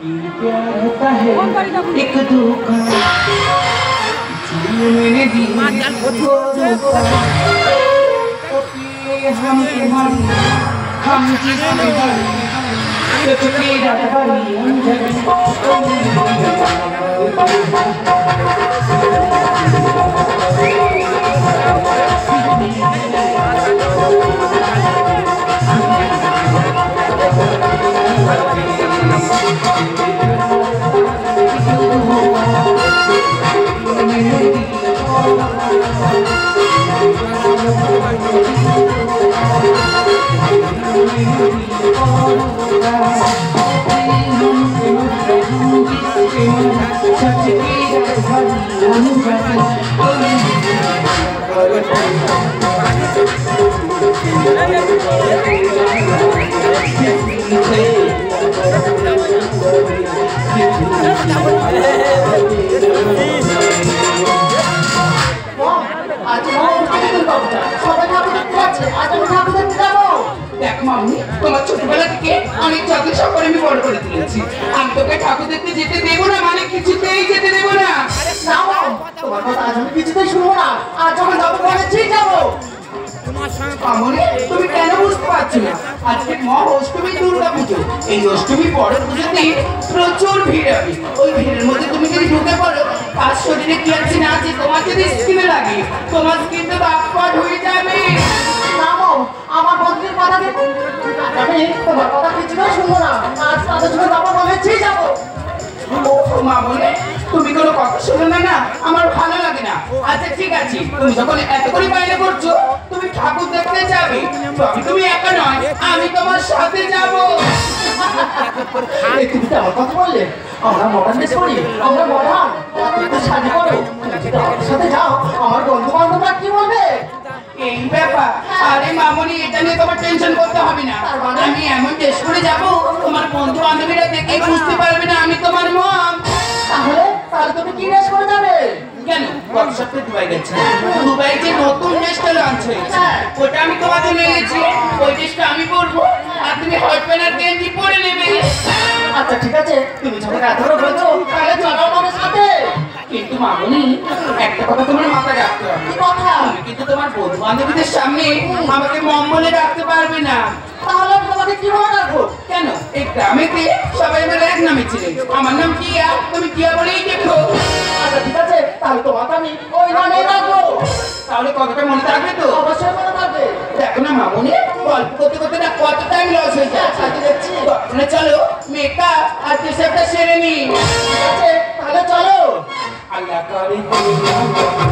प्यार होता है एक धोखा मैंने दी वो धोखा हम तुम्हारी हम जिसमें तो तेरा भाई हम তোমার ছোটবেলা থেকে অনেক যত্ন সহকারে আমি বড় করে দিয়েছি। আমি তোকে ঠাকুর দেখতে যেতে দেবো না, মানে কিছুতেই যেতে দেবো না। তোমার কথা আজ আমি কিছুতেই শুনবো না। আজ আমি যাবো, বলেছি যাবো। মামনি, তুমি কেন বুঝতে পারছো না? আজকে মহাঅষ্টমী দুর্গা পুজো। এই অষ্টমী পরের পুজোতে প্রচুর ভিড় হবে। ওই ভিড়ের মধ্যে তুমি যদি ঢুকে পড়ো, আর শরীরে কি আছে না আছে তোমার যদি স্কিনে লাগে, তোমার স্কিন তো বাকপাট হয়ে যাবে। আমার বন্ধুর কথা আমি তোমার কথা কিছুতেই শুনবো না। আজ তাদের সঙ্গে যাবো, বলেছি যাবো। মামনি, তুমি কোনো কথা শোনো না, না আমার ভালো লাগে না। আচ্ছা ঠিক আছে, তুমি যখন এত করে বাইরে করছো, তুমি ঠাকুর দেখতে যাবে, তুমি একা নয়, আমি তোমার সাথে যাবো। তুমি তো আমার কথা বললে, আমরা মডার্ন ড্রেস করি, আমরা মডার্ন, তুমি তো শাড়ি পরো। যদি আমার সাথে যাও, আমার বন্ধু বান্ধবরা কি বলবে? এই ব্যাপার। আরে মামনি, এটা নিয়ে তোমার টেনশন করতে হবে না। আমি এমন ড্রেস করে যাবো, তোমার বন্ধু বান্ধবীরা দেখে বুঝতে পারবে না আমি তোমার মম। তাহলে তুমি কি ড্রেস করে যাবে? কেন, গত সপ্তাহে দুবাই গেছি, দুবাই যে নতুন ড্রেসটা লঞ্চ হয়েছে, ওটা আমি তোমাকে নিয়েছি। ওই ড্রেসটা আমি পরবো, আর তুমি হট প্যান্ট আর গেঞ্জি পরে নেবে। আচ্ছা ঠিক আছে, তুমি যখন এত বলছো, তাহলে চলো আমার সাথে। কিন্তু মামনি, একটা কথা তোমার মাথায় রাখতে হবে। কি কথা? তুমি কিন্তু তোমার বন্ধু বান্ধবীদের সামনে আমাকে মম বলে রাখতে পারবে না। তাহলে আমি তোমাকে কি বলে রাখবো? কেন, এই গ্রামেতে সবাই আমার এক নামে ছিলেন। আমার নাম টিয়া, তুমি টিয়া বলেই দেখো। আচ্ছা ঠিক আছে, তাহলে তোমাকে আমি ওই নামেই রাখবো। তাহলে কথাটা মনে থাকবে তো? অবশ্যই মনে থাকবে। দেখো না মামনি, গল্প করতে করতে না কত টাইম লস হয়ে যায়। সাথে দেখছি। চলো মেকআপ আর টি-শার্টটা সেরে নি। ঠিক আছে, তাহলে চলো। আল্লাহ করে আল্লাহ করে